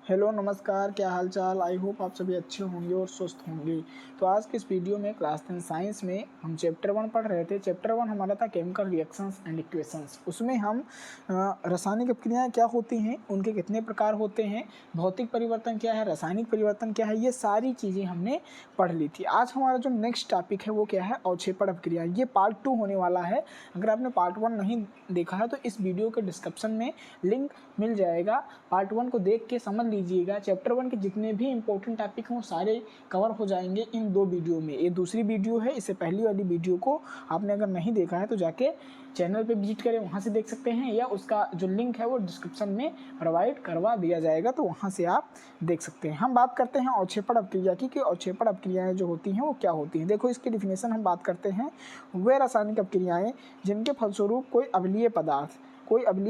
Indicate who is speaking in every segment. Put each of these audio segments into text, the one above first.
Speaker 1: Hello नमस्कार, क्या हाल चाल। आई होप आप सभी अच्छे होंगे और स्वस्थ होंगे। तो आज के इस वीडियो में क्लास 10 साइंस में हम चैप्टर 1 पढ़ रहे थे। चैप्टर 1 हमारा था केमिकल रिएक्शंस एंड इक्वेशंस। उसमें हम रासायनिक अभिक्रियाएं क्या होती हैं, उनके कितने प्रकार होते हैं, भौतिक परिवर्तन क्या है, रासायनिक परिवर्तन क्या है, ये सारी चीज़ें हमने पढ़ ली थी। आज हमारा जो नेक्स्ट टॉपिक है वो क्या है, अवक्षेपण अभिक्रिया। ये पार्ट 2 होने वाला है। अगर आपने पार्ट 1 नहीं देखा है तो इस वीडियो के डिस्क्रिप्शन में लिंक मिल जाएगा। पार्ट 1 को देख के समझ लीजिएगा। चैप्टर 1 के जितने भी इंपॉर्टेंट टॉपिक हैं वो सारे कवर हो जाएंगे इन 2 वीडियो में। ये दूसरी वीडियो है, इससे पहली वाली वीडियो को आपने अगर नहीं देखा है तो जाके चैनल पे विजिट करें, वहाँ से देख सकते हैं, या उसका जो लिंक है वो डिस्क्रिप्शन में प्रोवाइड करवा दिया जाएगा, तो वहाँ से आप देख सकते हैं। हम बात करते हैं अवक्षेपण अभिक्रिया की कि अवक्षेपण अभिक्रियाएँ जो होती हैं वो क्या होती हैं। देखो, इसकी डिफिनेशन हम बात करते हैं। वे रासायनिक अभिक्रियाएँ जिनके फलस्वरूप कोई अम्लीय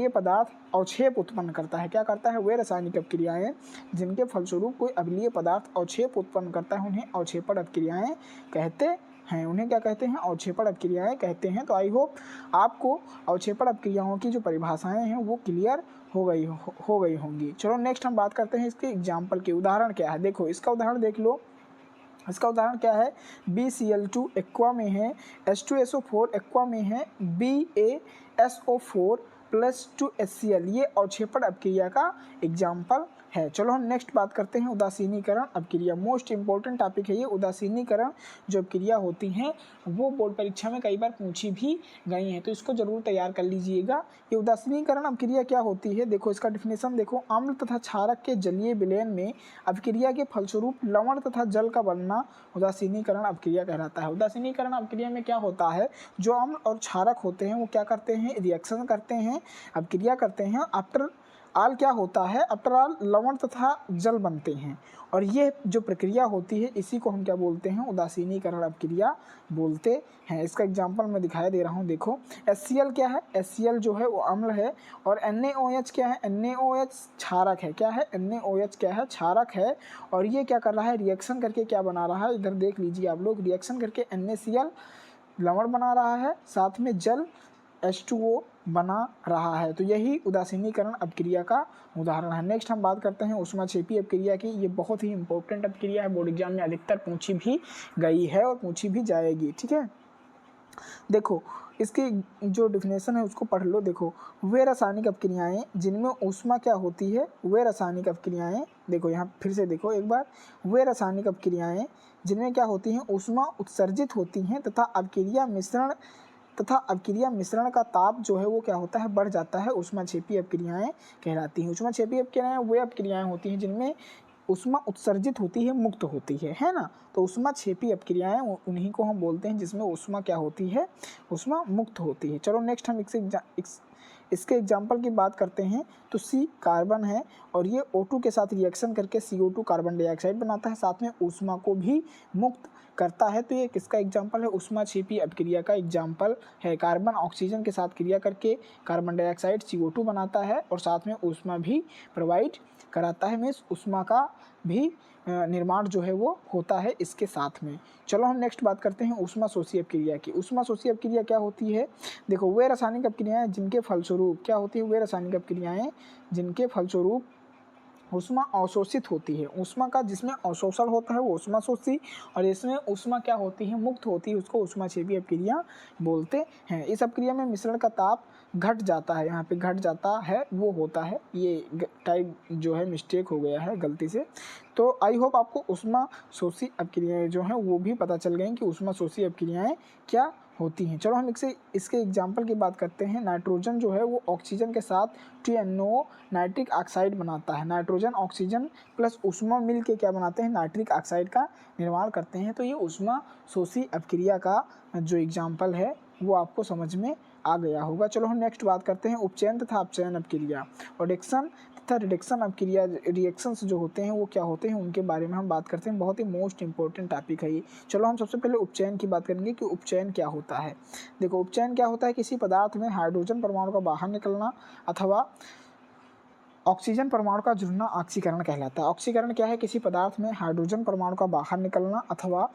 Speaker 1: पदार्थ अवक्षेप उत्पन्न करता है। क्या करता है? वे रासायनिक अभिक्रियाएं जिनके फलस्वरूप कोई अम्लीय पदार्थ अवक्षेप उत्पन्न करता है उन्हें अवक्षेपण अभिक्रियाएं कहते हैं। उन्हें क्या कहते हैं? अवक्षेपण अभिक्रियाएं कहते हैं। तो आई होप आपको अवक्षेपण अभिक्रियाओं की जो परिभाषाएं हैं वो क्लियर हो गई होंगी। चलो नेक्स्ट हम बात करते हैं इसके एग्जाम्पल के। उदाहरण क्या है, देखो इसका उदाहरण देख लो। इसका उदाहरण क्या है? BCl2 एक्वा में है, H2SO4 एक्वा में है, BaSO4 प्लस 2HCl, ये अवक्षेपण अभिक्रिया का एग्जाम्पल है। चलो हम नेक्स्ट बात करते हैं उदासीनीकरण अभिक्रिया। मोस्ट इंपॉर्टेंट टॉपिक है ये। उदासीनीकरण जो अभिक्रिया होती हैं वो बोर्ड परीक्षा में कई बार पूछी भी गई हैं, तो इसको जरूर तैयार कर लीजिएगा। ये उदासीनीकरण अभिक्रिया क्या होती है, देखो इसका डिफिनेशन देखो। अम्ल तथा क्षारक के जलीय विलयन में अभिक्रिया के फलस्वरूप लवण तथा जल का बनना उदासीनीकरण अभिक्रिया कहलाता है। उदासीनीकरण अभिक्रिया में क्या होता है, जो अम्ल और क्षारक होते हैं वो क्या करते हैं? रिएक्शन करते हैं, अभिक्रिया करते हैं। आफ्टर आल क्या होता है? आफ्टर आल लवण तथा जल बनते हैं, और ये जो प्रक्रिया होती है इसी को हम क्या बोलते हैं? उदासीनीकरण अभिक्रिया बोलते हैं। इसका एग्जांपल मैं दिखाई दे रहा हूँ। देखो HCl क्या है? HCl जो है वो अम्ल है, और NaOH क्या है? NaOH क्षारक है। क्या है? NaOH क्या है? क्षारक है। और ये क्या कर रहा है? रिएक्शन करके क्या बना रहा है? इधर देख लीजिए आप लोग, रिएक्शन करके NaCl लवण बना रहा है, साथ में जल H2O बना रहा है। तो यही उदासीनीकरण अभिक्रिया का उदाहरण है। नेक्स्ट हम बात करते हैं ऊष्माक्षेपी अभिक्रिया की। ये बहुत ही इंपॉर्टेंट अभिक्रिया है, बोर्ड एग्जाम में अधिकतर पूछी भी गई है और पूछी भी जाएगी। ठीक है, देखो इसकी जो डिफिनेशन है उसको पढ़ लो। देखो, वे रासायनिक अभिक्रियाएं जिनमें ऊष्मा क्या होती है, वे रासायनिक अभिक्रियाएं, देखो यहाँ फिर से देखो एक बार, वे रासायनिक अभिक्रियाएं जिनमें क्या होती हैं? ऊष्मा उत्सर्जित होती हैं तथा अभिक्रिया मिश्रण का ताप जो है वो क्या होता है? बढ़ जाता है। ऊष्माक्षेपी अभिक्रियाएं कहलाती हैं। ऊष्माक्षेपी अभिक्रियाएं वे अभिक्रियाएं होती हैं जिनमें ऊष्मा उत्सर्जित होती है, मुक्त होती है ना। तो ऊष्माक्षेपी अभिक्रियाएं उन्हीं को हम बोलते हैं जिसमें ऊष्मा क्या होती है? ऊष्मा मुक्त होती है। चलो नेक्स्ट हम इसके एग्जाम्पल की बात करते हैं। तो C कार्बन है, और ये O2 के साथ रिएक्शन करके CO2 कार्बन डाइऑक्साइड बनाता है, साथ में ऊष्मा को भी मुक्त करता है। तो ये किसका एग्जाम्पल है? ऊष्माक्षेपी अभिक्रिया का एग्जाम्पल है। कार्बन ऑक्सीजन के साथ क्रिया करके कार्बन डाइऑक्साइड CO2 बनाता है, और साथ में ऊष्मा भी प्रोवाइड कराता है। मीन्स ऊष्मा का भी निर्माण जो है वो होता है इसके साथ में। चलो हम नेक्स्ट बात करते हैं ऊष्माशोषी अभिक्रिया की। ऊष्माशोषी अभिक्रिया क्या होती है? देखो, वे रासायनिक अभिक्रियाएं जिनके फलस्वरूप क्या होती है? वे रासायनिक अभिक्रियाएं जिनके फलस्वरूप ऊष्मा अवशोषित होती है। ऊष्मा का जिसमें अवशोषण होता है वो ऊष्माशोषी, और इसमें ऊष्मा क्या होती है? मुक्त होती है, उसको ऊष्माक्षेपी अभिक्रिया बोलते हैं। इस अभिक्रिया में मिश्रण का ताप घट जाता है, यहाँ पे घट जाता है वो होता है, ये टाइप जो है मिस्टेक हो गया है गलती से। तो आई होप आपको ऊष्माशोषी अभिक्रियाएं जो हैं वो भी पता चल गई कि ऊष्माशोषी अभिक्रियाएं क्या होती हैं। चलो हम इसके एग्जाम्पल की बात करते हैं। नाइट्रोजन जो है वो ऑक्सीजन के साथ TNO नाइट्रिक ऑक्साइड बनाता है। नाइट्रोजन ऑक्सीजन प्लस ऊष्मा मिल के क्या बनाते हैं? नाइट्रिक ऑक्साइड का निर्माण करते हैं। तो ये ऊष्माशोषी अभिक्रिया का जो एग्जाम्पल है वो आपको समझ में आ गया होगा। चलो हम नेक्स्ट बात करते हैं उपचयन तथा अपचयन अभिक्रिया। रिडक्शन तथा रिडक्शन अभिक्रिया, रिएक्शंस जो होते हैं वो क्या होते हैं उनके बारे में हम बात करते हैं। बहुत ही मोस्ट इंपॉर्टेंट टॉपिक है ये। चलो हम सबसे पहले उपचयन की बात करेंगे कि उपचयन क्या होता है। देखो, उपचयन क्या होता है? किसी पदार्थ में हाइड्रोजन परमाणु का बाहर निकलना अथवा ऑक्सीजन परमाणु का जुड़ना ऑक्सीकरण कहलाता है। ऑक्सीकरण क्या है? किसी पदार्थ में हाइड्रोजन परमाणु का बाहर निकलना अथवा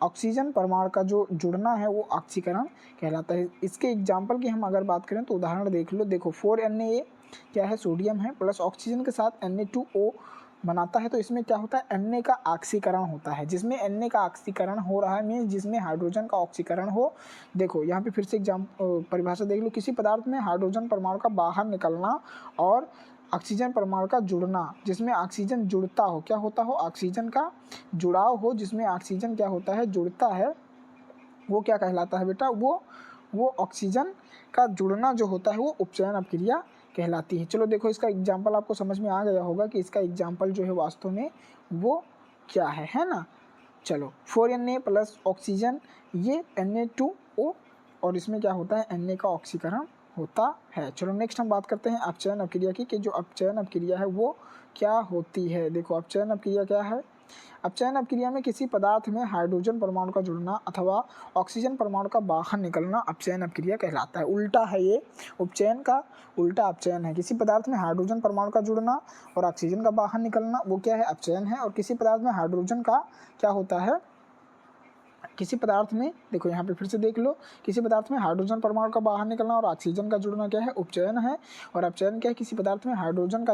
Speaker 1: ऑक्सीजन परमाणु का जो जुड़ना है वो ऑक्सीकरण कहलाता है। इसके एग्जाम्पल की हम अगर बात करें तो उदाहरण देख लो। देखो 4Na क्या है? सोडियम है, प्लस ऑक्सीजन के साथ Na2O बनाता है तो इसमें क्या होता है Na का ऑक्सीकरण होता है। जिसमें Na का ऑक्सीकरण हो रहा है मीन्स जिसमें हाइड्रोजन का ऑक्सीकरण हो। देखो यहाँ पे फिर से परिभाषा देख लो, किसी पदार्थ में हाइड्रोजन परमाणु का बाहर निकलना और ऑक्सीजन परमाणु का जुड़ना, जिसमें ऑक्सीजन जुड़ता हो, क्या होता हो, ऑक्सीजन का जुड़ाव हो, जिसमें ऑक्सीजन क्या होता है, जुड़ता है, वो क्या कहलाता है बेटा, वो ऑक्सीजन का जुड़ना जो होता है वो उपचयन अपक्रिया कहलाती है। चलो देखो इसका एग्जाम्पल आपको समझ में आ गया होगा कि इसका एग्जाम्पल जो है वास्तव में वो क्या है ना। चलो 4Na प्लस ऑक्सीजन, ये Na2O और इसमें क्या होता है Na का ऑक्सीकरण होता है। चलो नेक्स्ट हम बात करते हैं अपचयन अपक्रिया की, कि जो अपचयन अपक्रिया है वो क्या होती है। देखो अपचयन अपक्रिया क्या है। अपचयन अपक्रिया में किसी पदार्थ में हाइड्रोजन परमाणु का जुड़ना अथवा ऑक्सीजन परमाणु का बाहर निकलना अपचयन अपक्रिया कहलाता है। उल्टा है ये, उपचयन का उल्टा अपचयन है। किसी पदार्थ में हाइड्रोजन परमाणु का जुड़ना और ऑक्सीजन का बाहर निकलना वो क्या है, अपचयन है। और किसी पदार्थ में हाइड्रोजन का क्या होता है, किसी पदार्थ में, देखो यहाँ पे फिर से देख लो, किसी पदार्थ में हाइड्रोजन परमाणु का बाहर निकलना और ऑक्सीजन का जुड़ना क्या है, उपचयन है। और अपचयन क्या है, किसी पदार्थ में हाइड्रोजन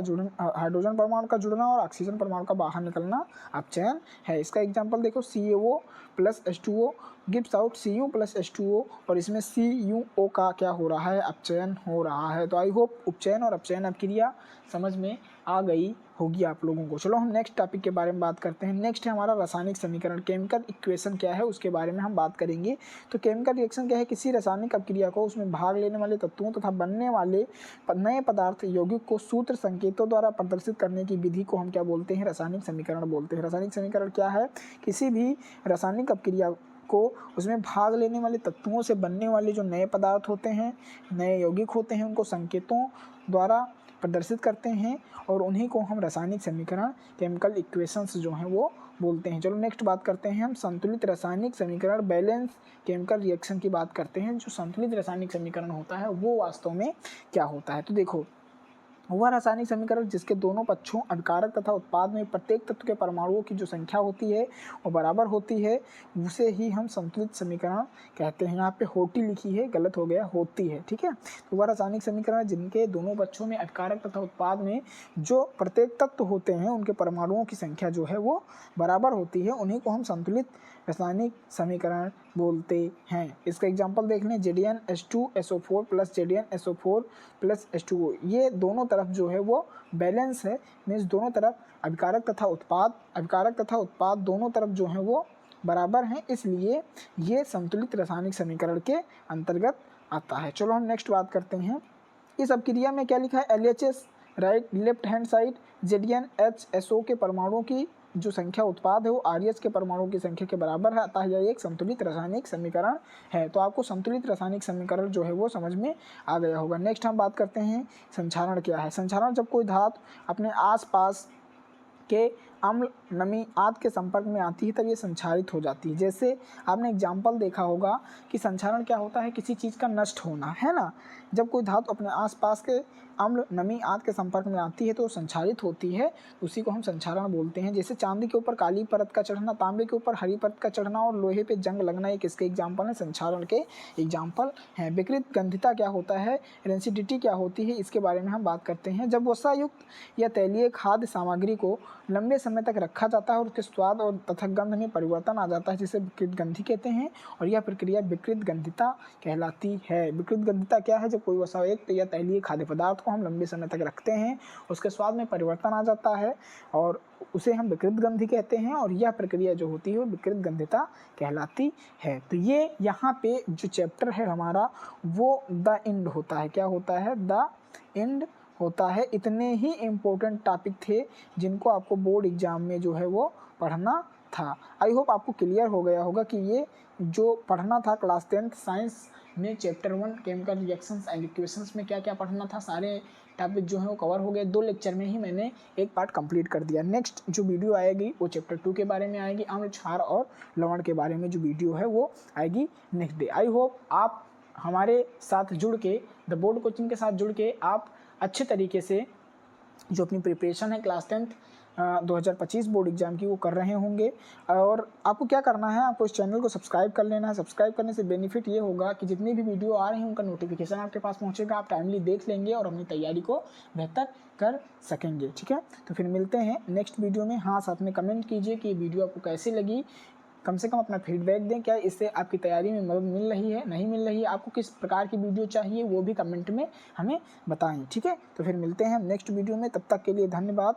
Speaker 1: परमाणु का जुड़ना और ऑक्सीजन परमाणु का बाहर निकलना अपचयन है। इसका एग्जांपल देखो, CaO plus H2O gives out Cu plus H2O और इसमें CuO का क्या हो रहा है, अपचयन हो रहा है। तो आई होप उपचयन और अपचयन अपक्रिया समझ में आ गई होगी आप लोगों को। चलो हम नेक्स्ट टॉपिक के बारे में बात करते हैं। नेक्स्ट है हमारा रासायनिक समीकरण, केमिकल इक्वेशन क्या है उसके बारे में हम बात करेंगे। तो केमिकल रिएक्शन क्या है, किसी रासायनिक अपक्रिया को उसमें भाग लेने वाले तत्वों तथा बनने वाले नए पदार्थ यौगिक को सूत्र संकेतों द्वारा प्रदर्शित करने की विधि को हम क्या बोलते हैं, रासायनिक समीकरण बोलते हैं। रासायनिक समीकरण क्या है, किसी भी रासायनिक अपक्रिया को उसमें भाग लेने वाले तत्वों से बनने वाले जो नए पदार्थ होते हैं, नए यौगिक होते हैं, उनको संकेतों द्वारा प्रदर्शित करते हैं और उन्हीं को हम रासायनिक समीकरण, केमिकल इक्वेशंस जो हैं वो बोलते हैं। चलो नेक्स्ट बात करते हैं हम संतुलित रासायनिक समीकरण, बैलेंस केमिकल रिएक्शन की बात करते हैं। जो संतुलित रासायनिक समीकरण होता है वो वास्तव में क्या होता है। तो देखो वह रासायनिक समीकरण जिसके दोनों पक्षों अभिकारक तथा उत्पाद में प्रत्येक तत्व के परमाणुओं की जो संख्या होती है वो बराबर होती है, उसे ही हम संतुलित समीकरण कहते हैं। यहाँ पे होती लिखी है, गलत हो गया, होती है, ठीक है। तो वह रासायनिक समीकरण जिनके दोनों पक्षों में अभिकारक तथा उत्पाद में जो प्रत्येक तत्व होते हैं उनके परमाणुओं की संख्या जो है वो बराबर होती है, उन्हीं को हम संतुलित रासायनिक समीकरण बोलते हैं। इसका एग्जाम्पल देख लें, ZnH2SO4 plus ZnSO4 plus H2O, ये दोनों तरफ जो है वो बैलेंस है, मीन्स दोनों तरफ अभिकारक तथा उत्पाद दोनों तरफ जो है वो बराबर हैं, इसलिए ये संतुलित रासायनिक समीकरण के अंतर्गत आता है। चलो हम नेक्स्ट बात करते हैं। इस अपक्रिया में क्या लिखा है, LHS right left hand side ZnHSO के परमाणुओं की जो संख्या उत्पाद है वो RH के परमाणुओं की संख्या के बराबर है, अतः यह एक संतुलित रासायनिक समीकरण है। तो आपको संतुलित रासायनिक समीकरण जो है वो समझ में आ गया होगा। नेक्स्ट हम बात करते हैं संक्षारण क्या है। संक्षारण जब कोई धातु अपने आसपास के अम्ल, नमी आदि के संपर्क में आती है तब ये संक्षारित हो जाती है। जैसे आपने एग्जाम्पल देखा होगा कि संक्षारण क्या होता है, किसी चीज़ का नष्ट होना, है ना। जब कोई धातु अपने आसपास के अम्ल, नमी आदि के संपर्क में आती है तो संक्षारित होती है, उसी को हम संक्षारण बोलते हैं। जैसे चांदी के ऊपर काली परत का चढ़ना, तांबे के ऊपर हरी परत का चढ़ना और लोहे पे जंग लगना, ये किसके एग्जाम्पल है, संक्षारण के एग्जाम्पल हैं। विकृत गंधिता क्या होता है, रेंसिडिटी क्या होती है, इसके बारे में हम बात करते हैं। जब वसायुक्त या तैलीय खाद्य सामग्री को लंबे समय तक रखा जाता है और उसके स्वाद और तथा गंध में परिवर्तन आ जाता है, जिसे विकृत गंधि कहते हैं, और यह प्रक्रिया विकृत गंधिता कहलाती है। विकृत गंधिता क्या है, जब कोई वसायुक्त या तैलीय खाद्य पदार्थ को हम लंबे समय तक रखते हैं, उसके स्वाद में परिवर्तन आ जाता है और उसे हम विकृत गंधि कहते हैं, और यह प्रक्रिया जो होती है वो विकृत गंधिता कहलाती है। तो ये यहाँ पे जो चैप्टर है हमारा वो द एंड होता है। क्या होता है, द एंड होता है। इतने ही इम्पोर्टेंट टॉपिक थे जिनको आपको बोर्ड एग्जाम में जो है वो पढ़ना था। आई होप आपको क्लियर हो गया होगा कि ये जो पढ़ना था क्लास 10th साइंस में chapter 1 chemical reactions and equations में क्या क्या पढ़ना था, सारे टॉपिक जो है वो कवर हो गए। 2 लेक्चर में ही मैंने एक पार्ट कंप्लीट कर दिया। नेक्स्ट जो वीडियो आएगी वो चैप्टर 2 के बारे में आएगी, अम्ल, क्षार और लवण के बारे में जो वीडियो है वो आएगी नेक्स्ट डे। आई होप आप हमारे साथ जुड़ के, द बोर्ड कोचिंग के साथ जुड़ के आप अच्छे तरीके से जो अपनी प्रिपरेशन है क्लास 10th 2025 बोर्ड एग्जाम की वो कर रहे होंगे। और आपको क्या करना है, आपको इस चैनल को सब्सक्राइब कर लेना है। सब्सक्राइब करने से बेनिफिट ये होगा कि जितनी भी वीडियो आ रही हैं उनका नोटिफिकेशन आपके पास पहुँचेगा, आप टाइमली देख लेंगे और अपनी तैयारी को बेहतर कर सकेंगे। ठीक है, तो फिर मिलते हैं नेक्स्ट वीडियो में। हाँ, साथ में कमेंट कीजिए कि ये वीडियो आपको कैसी लगी, कम से कम अपना फीडबैक दें, क्या इससे आपकी तैयारी में मदद मिल रही है, नहीं मिल रही है, आपको किस प्रकार की वीडियो चाहिए वो भी कमेंट में हमें बताएं। ठीक है, तो फिर मिलते हैं नेक्स्ट वीडियो में, तब तक के लिए धन्यवाद।